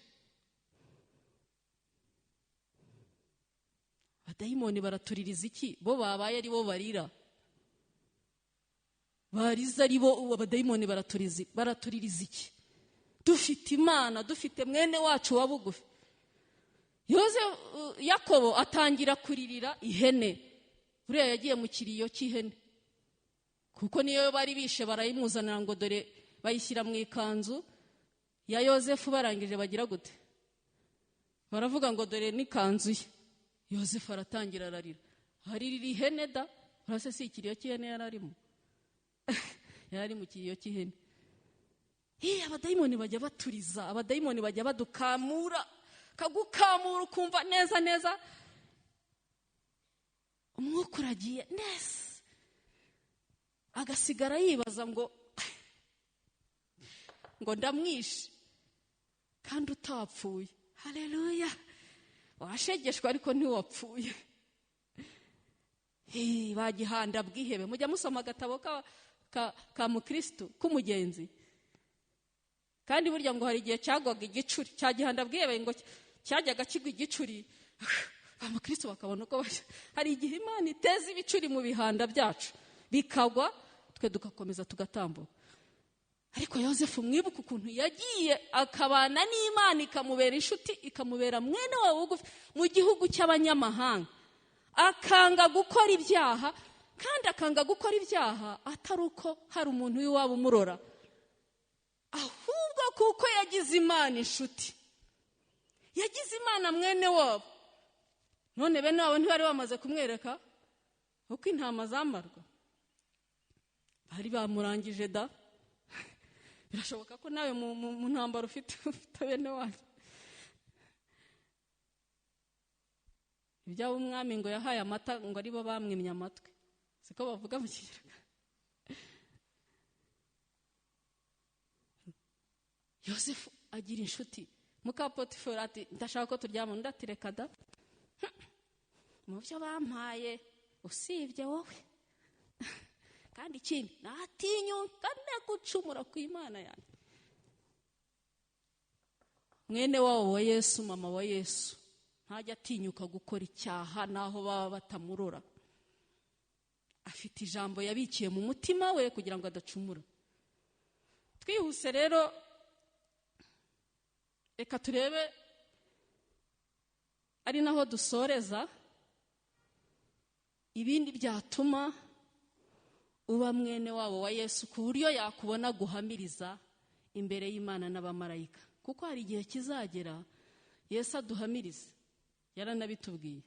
Abadayimoni baratuririza iki? Bo babaye ari bo barira, bariza ari bo. Abadayimoni baratuririza iki? Dufite Imana, dufite mwene wacu wa bugufi. Yakobo atangira kuririra ihene. Buriya yagiye mu kiriyo cy'ihene, kuko niyo bari bishe barayimuzanira ngo dore bayishyira mu ikanzu ya Yosefu. Barangije bagira gute? Baravuga ngo dore n'ikanzu ye. Yosefu aratangira ararira. Haririra ihene da? Urase si ikiriyo cy'ihene yararimo? Yarari mu kiriyo cy'ihene. Abadayimoni bajya baturiza, abadayimoni bajya badukamura, kagukamura ukumva neza neza umwuka uragiye neza, agasigara yibaza ngo ndamwishe kandi utapfuye. Haleluya! Washegeshwe ariko ntiwapfuye. Bagihanda bwihebe. Mujya musoma agatabo ka mukristo k'umugenzi, kandi burya ngo hari igihe cyagwaga igicuri cya gihanda bwihebe, ngo cyajyaga kigwa igicuri, abakristo bakabona ko hari igihe Imana iteza ibicuri mu bihanda byacu bikagwa, twe dugakomeza tugatambuka. Ariko Yosefu mwibuka ukuntu yagiye akabana n'Imana, ikamubera inshuti, ikamubera mwene wa bugufi mu gihugu cy'abanyamahanga, akanga gukora ibyaha. Kandi akanga gukora ibyaha atari uko hari umuntu w'iwabo umurora, ahubwo kuko yagize Imana inshuti, yagize Imana mwene wabo. None bene wabo ntibari bamaze kumwereka uko intama zamarwa? Bari bamurangije da. Birashoboka ko nawe mu ntambaro ufite bene wanyu. Ibyabo umwami ngo yahaye amata ngo aribo bamwimye amatwi, siko bavuga mu Kinyarwanda. Yosefu agira inshuti. Muka Potifari ati ndashaka ko turyama. Undi ati reka da, mu byo bampaye usibye wowe, kandi ikindi natinyuka ne gucumura ku Imana yanjye. Mwene wabo wa Yesu, mama wa Yesu, ntajya atinyuka gukora icyaha naho baba batamurora. Afite ijambo yabikiye mu mutima we kugira ngo adacumura. Twihuse rero, reka turebe ari naho dusoreza ibindi byatuma uba mwene wabo wa Yesu, ku buryo yakubona guhamiriza imbere y'Imana n'abamarayika. Kuko hari igihe kizagera Yesu aduhamiriza. Yaranabitubwiye,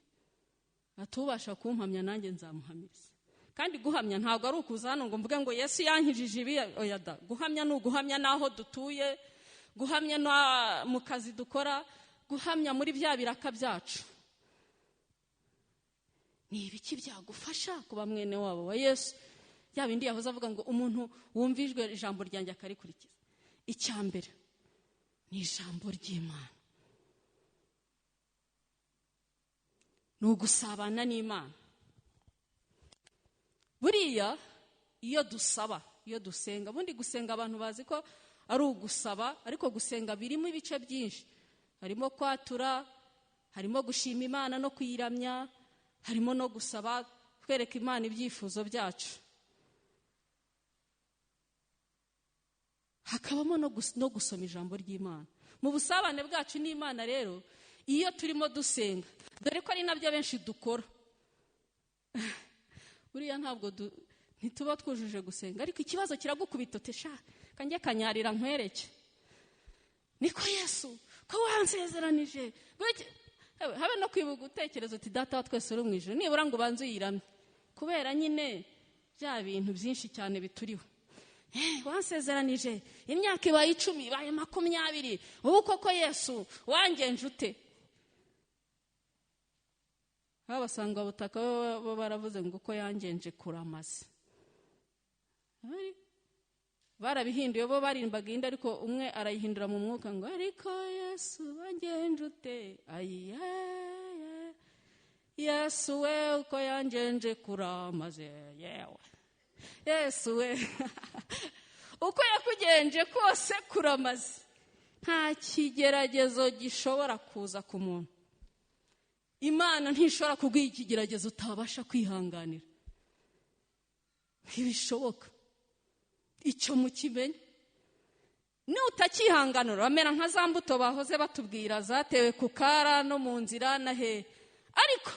atubasha kumpamya nanjye nzamuhamiriza. Kandi guhamya ntabwo ari ukuza hano ngo mvuge ngo Yesu yankijije ibi. Oya da, guhamya ni uguhamya n'aho dutuye, guhamya mu kazi dukora, guhamya muri bya biraka byacu. Ni ibiki byagufasha kuba mwene wabo wa Yesu? Ya bindi yahoze avuga ngo umuntu wumvijwe ijambo ryanjye akarikurikiza. Icyambere ni ijambo ry'Imana, ni ugusabana n'Imana. Buriya iyo dusaba, iyo dusenga, bundi gusenga abantu bazi ko ari ugusaba, ariko gusenga birimo ibice byinshi. Harimo kwatura, harimo gushima Imana no kuyiramya, harimo no gusaba, twereka Imana ibyifuzo byacu. Hakabamo no gusoma ijambo ry'Imana. Mu busabane bwacu n'Imana rero, iyo turimo dusenga, dore ko ari nabyo benshi dukora, buriya ntabwo ntituba twujuje gusenga, ariko ikibazo kiragukubita uti sha kanjye kanyarira nkwereke, niko Yesu ko wansezeranije. Habe no kwibuka utekereza uti data wa twese uri mu ijuru, nibura ngo ubanze uyiramye, kubera nyine bya bintu byinshi cyane bituriho. Wansezeranije imyaka ibaye 10, ibaye 20, ubu koko Yesu wangenje ute? Abasanga butaka bo baravuze ngo uko yangenje kuramaze. barabihinduye bo barimbaga indi ariko umwe arayihindura mu mwuka ngo ariko Yesu wangenje ute ayiye Yesu we uko yangenje kuramaze yewe Yesu we uko yakugenje kose kuramaze. Nta kigeragezo gishobora kuza ku muntu. Imana ntishobora kuguha ikigeragezo utabasha kwihanganira. Ntibishoboka. Icyo mukimenye. Nutakihanganira uramera nka za mbuto bahoze batubwira zatewe ku kara no mu nzira na he. Ariko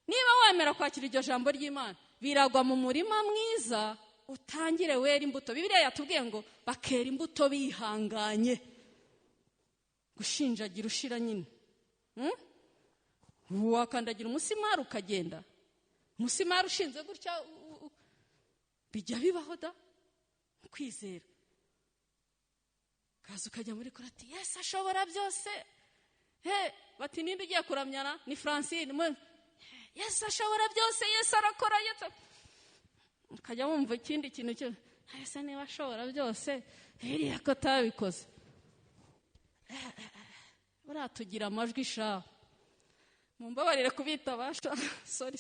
niba wemera kwakira iryo jambo ry'Imana biragwa mu murima mwiza utangire wera imbuto. Bibiliya yatubwiye ngo bakera imbuto bihanganye. Gushinjagira ushira nyine. Wakandagira umusimari ukagenda. Umusimari ushinze gutya bijya bibaho da kwizera. Kaza ukajya muri korati Yesu ashobora byose. Bati ninde ugiye kuramyana ni Francine. Yesu ashobora byose, Yesu arakora Yesu. Ukajya wumva ikindi kintu cyo Yesu niba ashobora byose biriya ko atabikoze. Baratugira amajwi sha. Mumbabarire kubita basha. Sorry.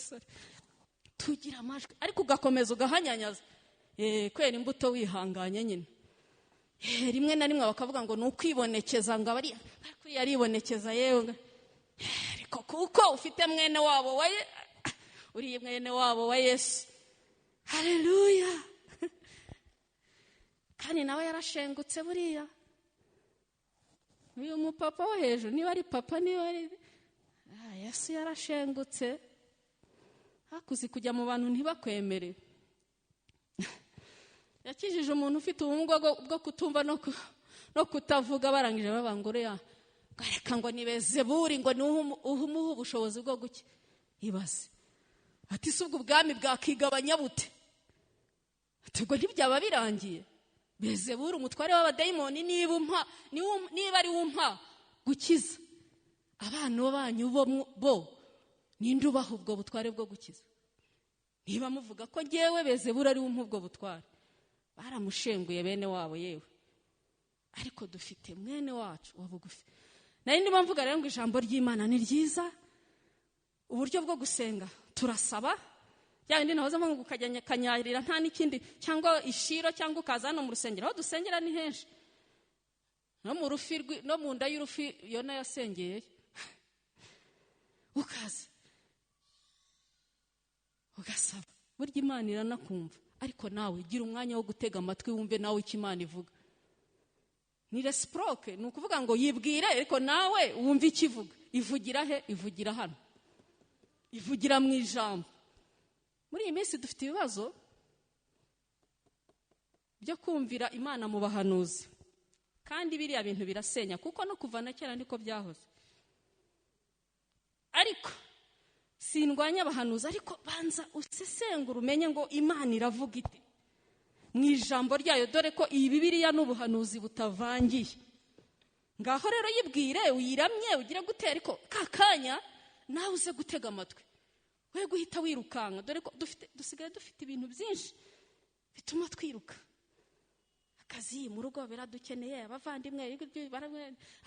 Tugira amajwi ariko ugakomeza ugahanyanyaza. Kwera imbuto wihanganye nyine. Rimwe na rimwe bakavuga ngo nukwibonekeza ngo abari ariko yaribonekeza yewe. Ariko kuko ufite mwene wabo uri mwene wabo wa Yesu. Haleluya. Kandi nawe yarashengutse buriya. Uyu mupapa wo hejuru niba ari papa niba ari Yesu yarashengutse. Hakuzi kujya mu bantu ntibakwemere. Yakijije umuntu ufite ubumuga bwo kutumva no kutavuga barangije babangore ya gareka ngo nibezeburi ngo uhumuhe ubushobozi bwo guki ibaze. Ati subwo ubwami bwakigabanya bute? Ati ngo ntibyaba birangiye. Bezeburi umutware w'abadayimoni niba ari wumpa gukiza abana banyu bo ninde ubaha ubwo butware bwo gukiza? Niba muvuga ko ngewe Bezeburi ari wumpa ubwo butware baramushenguye bene wabo yewe. Ariko dufite mwene wacu wabugufi. Nari ndimo mvuga rero ngo ijambo ry'Imana ni ryiza. Uburyo bwo gusenga turasaba yandi nahoze ngo ukajya kanyarira nta n'ikindi cyangwa ishiro cyangwa ukaza no mu rusengero aho dusengera ni henshi. No mu rufi no mu nda y'urufi yona yasengeye. Ukaza ugasaba burya Imana iranakumva. Ariko nawe gira umwanya wo gutega amatwi wumve nawe icyo Imana ivuga. Ni reciproque, ni ukuvuga ngo yibwire ariko nawe wumve ikivuga. Ivugira he? Ivugira hano. Ivugira mu ijambo. Muri iyi minsi dufite ibibazo byo kumvira Imana mu bahanuzi. Kandi biriya bintu birasenya kuko no kuva na kera niko byahoze. Ariko sindwanya abahanuzi ariko banza usesengura umenye ngo Imana iravuga ite mu ijambo ryayo, dore ko iyi Bibiliya n'ubuhanuzi butavangiye. Ngaho rero yibwire uyiramye ugire gute ariko kakanya nawe uze gutega amatwi. We guhita wirukanka dore ko dusigaye dufite ibintu byinshi bituma twiruka. Akazi mu rugo biradukeneye abavandimwe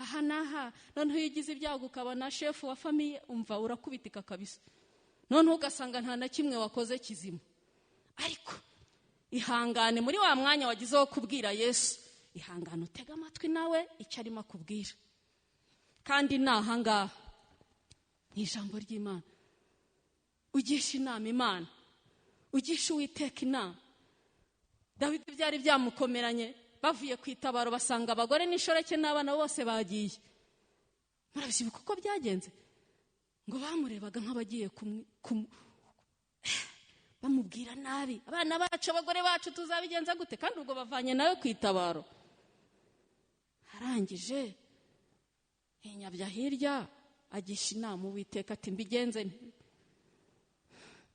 aha naha noneho yigize ibyago ukabona chef wa famille umva urakubitika kabisa. Noneho ugasanga nta na kimwe wakoze kizima. Ariko ihangane muri wa mwanya wagizeho kubwira Yesu. Ihangane utega amatwi nawe icyo arimo kubwira. Kandi nahanga ni ijambo ry'Imana. Ugisha inama Imana. Ugisha Uwiteka inama. Dawidi byari byamukomeranye bavuye kwitabaro basanga abagore n'inshoreke n'abana bose bagiye. Murabyibuka uko byagenze? Ngo bamurebaga nk'abagiye bamubwira nabi. Abana bacu abagore bacu tuzabigenza gute? Kandi ubwo bavanye nawe kwitabaro. Arangije inyabya hirya agisha inama Uwiteka ati mbigenze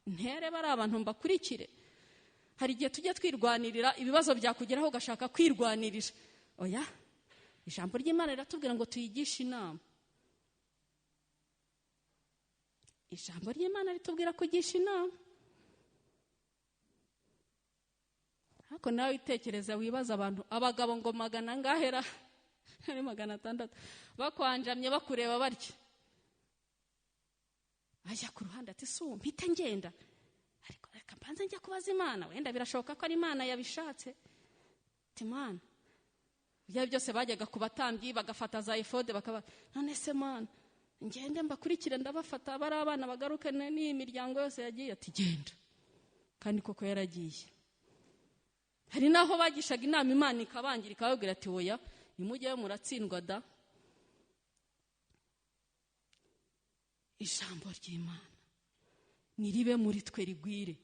ntere bari abantu mbakurikire. Hari igihe tujya twirwanirira ibibazo byakugeraho ugashaka kwirwanirira. Oya, ijambo ry'Imana riratubwira ngo tuyigishe inama. Ijambo ry'Imana ritubwira kugisha inama. Ariko nawe itekereza wibaza abantu abagabo ngo magana ngahera ari 600 bakwanjamye bakureba barya. Ajya ku ruhande ati so mpite ngenda. Ariko reka mbanze njya kubaza Imana, wenda birashoboka ko ari Imana yabishatse. Timana bya byose bajyaga kubatambyi bagafata za efode bakaba none se Mana ngende mbakurikire ndabafata bari abana bagaruke n'imiryango yose yagiye ati genda. Kandi koko yaragiye. Hari naho bagishaga inama Imana ikabangira ikababwira ati oya nimujyeyo muratsindwa da. Ijambo ry'Imana niribe muri twe rigwire.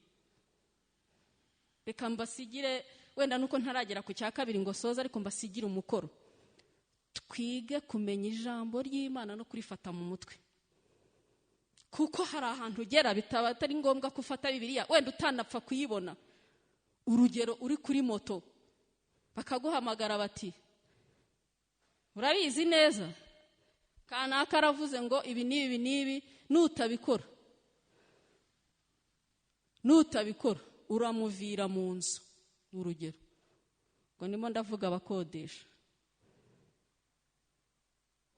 Reka mbasigire wenda nuko ntaragera ku cya kabiri ngo soza, ariko mbasigire umukoro. Twige kumenya ijambo ry'Imana no kurifata mu mutwe. Kuko hari ahantu ugera bitaba atari ngombwa kufata Bibiliya wenda utanapfa kuyibona. Urugero uri kuri moto bakaguhamagara bati urabizi neza kanaka aravuze ngo ibi nibi nutabikora uramuvira mu nzu. Urugero ngo ndimo ndavuga abakodesha.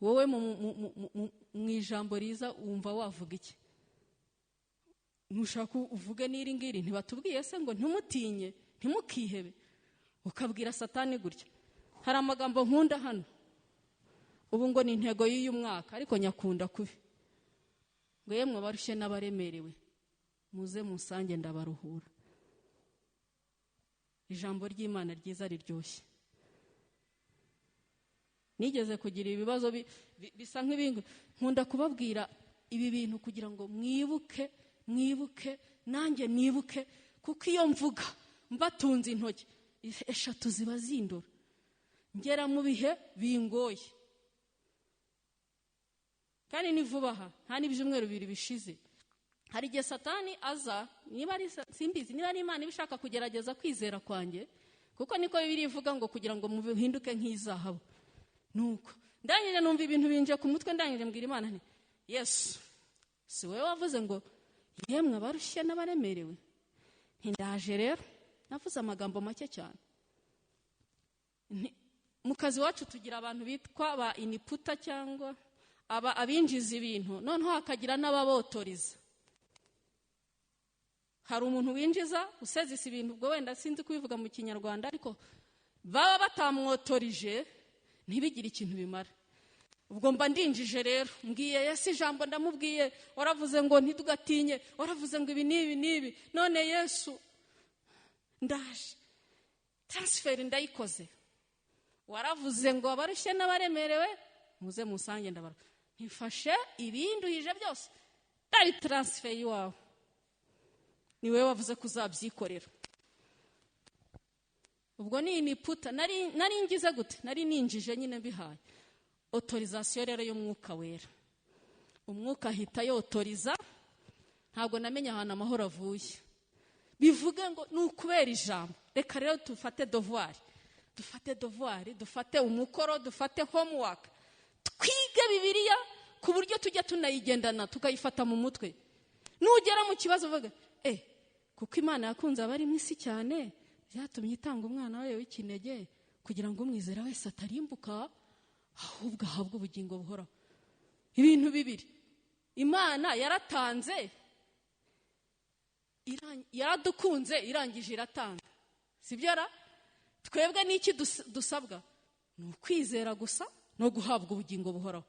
Wowe mu ijambo riza wumva wavuga iki? Nushaka uvuge n'iri ngiri ntibatubwiye se ngo ntumutinye ntimukihebe, ukabwira Satani gutya. Hari amagambo nkunda hano ubu ngo ni intego y'uyu mwaka ariko nyakunda kubi ngo yemwe barushye n'abaremerewe muze musange ndabaruhura. Ijambo ry'Imana ryiza riryoshye. Nigeze kugira ibibazo bisa nk'ibingo nkunda kubabwira ibi bintu kugira ngo mwibuke nanjye nibuke, kuko iyo mvuga mbatunze intoki 3 ziba zindura ngera mu bihe bingoye. Kandi ni vuba aha nta n'ibyumweru 2 bishize hari igihe Satani aza, niba ari simbizi niba ari Imana ibishaka kugerageza kwizera kwanjye, kuko niko Bibiliya ivuga ngo kugira ngo muhinduke nk'izahabu. Nuko ndangije numva ibintu binje ku mutwe, ndangije mbwira Imana nti Yesu si wowe wavuze ngo yemwe barushye n'abaremerewe? Ndaje rero navuze amagambo make cyane. Mu kazi wacu tugira abantu bitwa ba iniputa cyangwa abinjiza ibintu, noneho hakagira n'ababotoriza. Hari umuntu winjiza usezisa ibintu, ubwo wenda sinzi kubivuga mu Kinyarwanda, ariko baba batamwotorije ntibigire ikintu bimara. Ubwo mba ndinjije rero mbwiye Yesu ijambo ndamubwiye, waravuze ngo ntitugatinye, waravuze ngo ibi nibi, none Yesu ndaje transfer ndayikoze, waravuze ngo abarushye n'abaremerewe muze musange ndabara, ntifashe ibinduhije byose dari transfer iwawe, ni wewe wavuze kuzabyikorera. Ubwo ni puta nari ngize gute, nari ninjije nyine bihaye autorisation rero y'umwuka wera. Umwuka ahita yotoriza, ntabwo namenye ahantu amahoro avuye. Bivuge ngo nukubera ijambo. Reka rero dufate devoir, dufate umukoro, dufate homework, twige Bibiliya ku buryo tujya tunayigendana tukayifata mu mutwe. Nugera mu kibazo uvuga kuko Imana yakunze abari mu isi cyane byatumye itanga umwana wayo w'ikinege kugira ngo umwizera wese atarimbuka ahubwo ahabwe ubugingo buhoraho. Ibintu bibiri Imana yaratanze, yaradukunze, irangije iratanga. Sibyo ra? Twebwe n'iki dusabwa? Ni ukwizera gusa no guhabwa ubugingo buhoraho.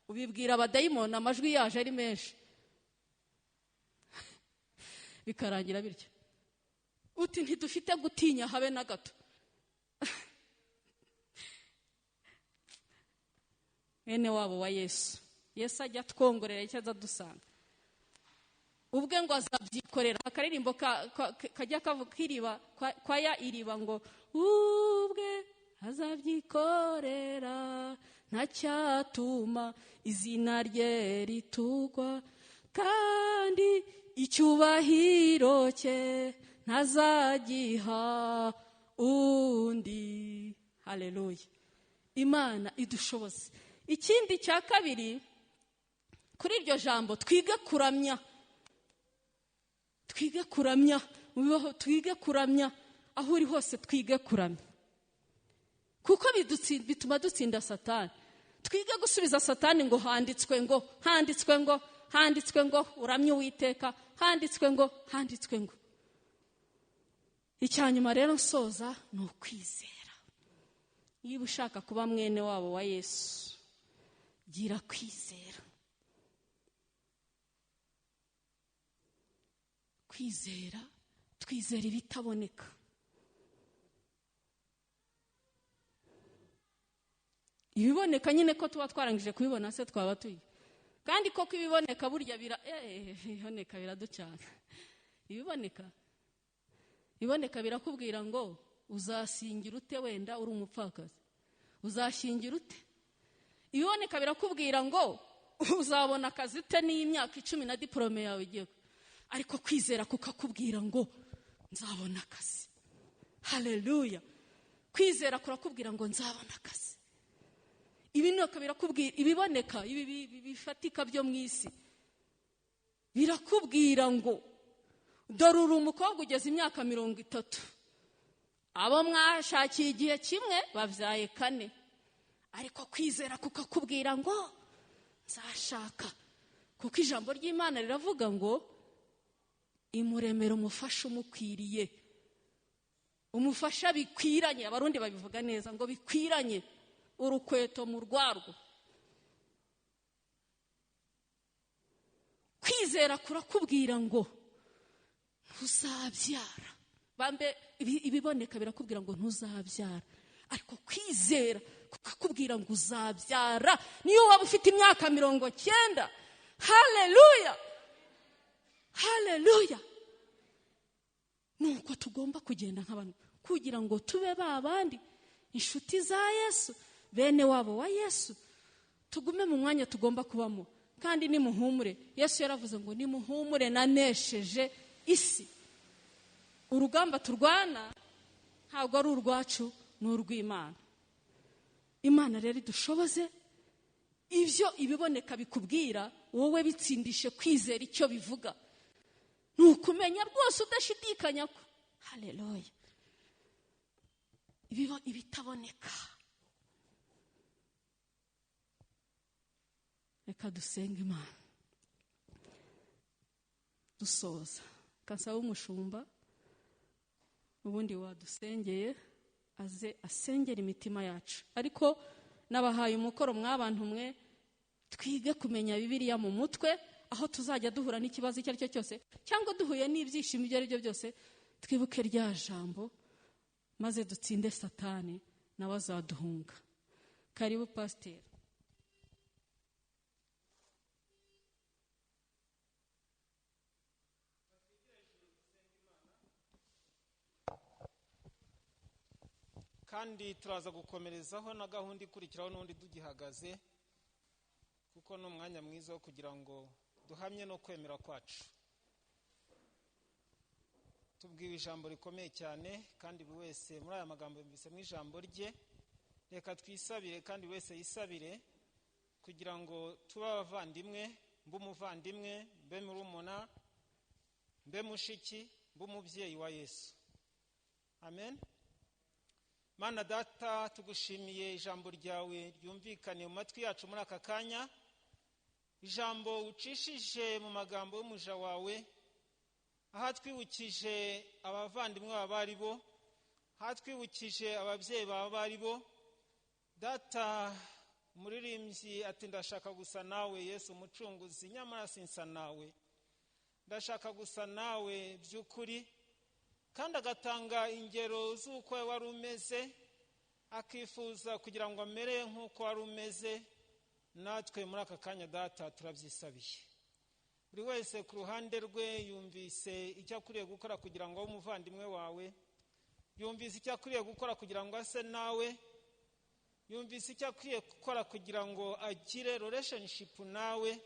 Ubibwira abadayimoni amajwi yaje ari menshi bikarangira bityo. Uti ntidufite gutinya habe na gato. Ene wabo wa Yesu ajya twongorera icyo azadusanga. Ubwe ngo azabyikorera. Akaririmbo kajya kiriba kwaya iriba ngo ubwe azabyikorera ntacyatuma izina rye ritugwa, kandi icyubahiro cye ntazagiha undi. Haleluya. Imana idushoboze. Ikindi cya kabiri kuri iryo jambo twige kuramya. Twige kuramya aho uri hose twige kuramya, kuko bituma dutsinda Satani. Twige gusubiza Satani ngo handitswe ngo, handitswe ngo, handitswe ngo, uramye Uwiteka, handitswe ngo, handitswe ngo. Icyanyuma rero nsoza ni ukwizera. Niba ushaka kuba mwene wabo wa Yesu, gira kwizera. Kwizera, twizera ibitaboneka. Ibiboneka nyine ko tuba twarangije kubibona se twaba tuyi. Kandi koko ibiboneka burya ibiboneka biraducana. Ibiboneka birakubwira ngo uzasingira ute wenda uri umupfakazi. Uzashingira ute? Ibiboneka birakubwira ngo uzabona akazi ute n'imyaka 10 na diplome yawe igiye. Ariko kwizera kukakubwira ngo nzabona akazi. Haleluya. Kwizera kurakubwira ngo nzabona akazi. Ibintu birakubwira, ibiboneka bifatika byo mu isi birakubwira ngo dore uri umukobwa ugeze imyaka 30, abo mwashakiye igihe kimwe bavyaye 4, ariko kwizera kukakubwira ngo nzashaka, kuko ijambo ry'Imana riravuga ngo imuremera umufasha umukwiriye, umufasha bikwiranye. Abarundi babivuga neza ngo bikwiranye urukweto mu rwarwo. Kwizera kurakubwira ngo ntuzabyara. Bambe ibiboneka birakubwira ngo ntuzabyara, ariko kwizera kukakubwira ngo uzabyara. Niyo waba ufite imyaka 90. Haleluya, haleluya. Nuko tugomba kugenda nk'abantu kugira ngo tube babandi inshuti za Yesu, bene wabo wa Yesu. Tugume mu mwanya tugomba kubamo, kandi nimuhumure. Yesu yaravuze ngo nimuhumure nanesheje isi. Urugamba turwana ntabwo ari urwacu, ni urw'Imana. Imana rero idushoboze ibyo ibiboneka bikubwira, wowe bitsindishe kwizera icyo bivuga. Nukumenya rwose udashidikanya ko haleluya ibitaboneka. Reka dusenge Imana dusoza. Kansaba umushumba ubundi wadusengeye aze asengera imitima yacu. Ariko nabahaye umukoro mw'abantu mwe, twige kumenya Bibiliya mu mutwe, aho tuzajya duhura n'ikibazo icyo ari cyo cyose, cyangwa duhuye n'ibyishimo ibyo ari byo byose, twibuke rya jambo maze dutsinde Satani nawe azaduhunga. Karibu pasteur. Kandi turaza gukomerezaho na gahunda ikurikiraho n'undi tugihagaze, kuko no mwanya mwiza wo kugira ngo duhamye no kwemera kwacu. Tubwiwe ijambo rikomeye cyane, kandi buri wese muri aya magambo yumvise mu ijambo rye. Reka twisabire kandi wese yisabire kugira ngo tube abavandimwe, mbe umuvandimwe, mbe murumuna, mbe mushiki, mbe umubyeyi wa Yesu. Amen. Mana Data, tugushimiye ijambo ryawe ryumvikane mu matwi yacu muri aka kanya. Ijambo ucishije mu magambo y'umuja wawe, aha twibukije abavandimwe b'abaribo, aha twibukije ababyeyi b'abaribo. Data, umuririmbyi ati ndashaka gusa nawe Yesu umucunguzi, nyamara sinsa nawe. Ndashaka gusa nawe by'ukuri, kandi agatanga ingero z'uko wari umeze, akifuza kugira ngo amere nk'uko wari umeze. Natwe muri aka kanya Data turabyisabiye. Buri wese ku ruhande rwe yumvise icyo akwiriye gukora kugira ngo abe umuvandimwe wawe, yumvise icyo akwiriye gukora kugira ngo ase nawe, yumvise icyo akwiriye gukora kugira ngo agire relationship nawe,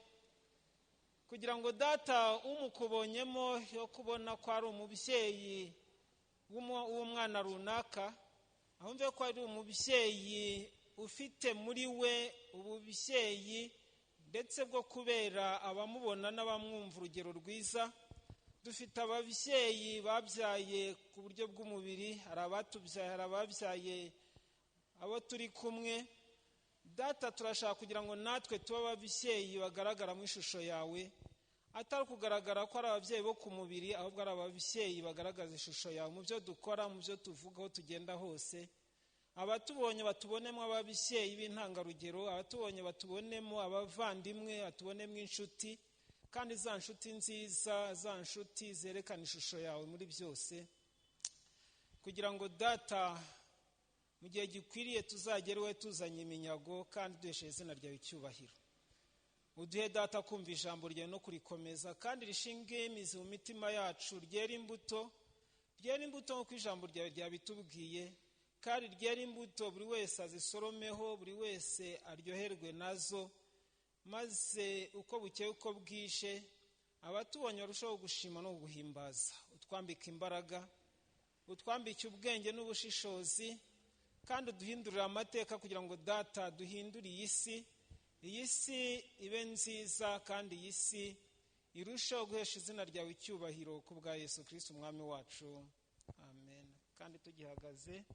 kugira ngo Data umukubonyemo yo kubona ko ari umubyeyi w'umwana runaka, ahumve ko ari umubyeyi ufite muri we ububyeyi ndetse bwo kubera abamubona n'abamwumva urugero rwiza, dufite ababyeyi babyaye ku buryo bw'umubiri, hari abatubyaye, hari ababyaye abo turi kumwe. Data, turashaka kugira ngo natwe tube ababyeyi bagaragara mu ishusho yawe, atari kugaragara ko ari ababyeyi bo ku mubiri, ahubwo ari ababyeyi bagaragaza ishusho yawe mu byo dukora, mu byo tuvuga, aho tugenda hose. Abatubonye batubonemo ababyeyi b'intangarugero, abatubonye batubonemo abavandimwe, batubonemo inshuti, kandi za nshuti nziza, za nshuti zerekana ishusho yawe muri byose, kugira ngo Data mu gihe gikwiriye tuzagere iwe tuzanye iminyago kandi duhesheje izina ryawe icyubahiro. Uduhe Data kumva ijambo ryawe no kurikomeza, kandi rishinge imizi mu mitima yacu, ryera imbuto nk'uko ijambo ryawe ryabitubwiye, kandi ryera imbuto buri wese azisoromeho, buri wese aryoherwe nazo, maze uko bukeye uko bwije abatubonye barushaho gushima no guhimbaza. Utwambike imbaraga, utwambike ubwenge n'ubushishozi, kandi uduhindurire amateka kugira ngo Data duhindure iyi si ibe nziza, kandi iyi si irushaho guhesha izina ryawe icyubahiro ku bwa Yesu Kristo umwami wacu, amen. Kandi tugihagaze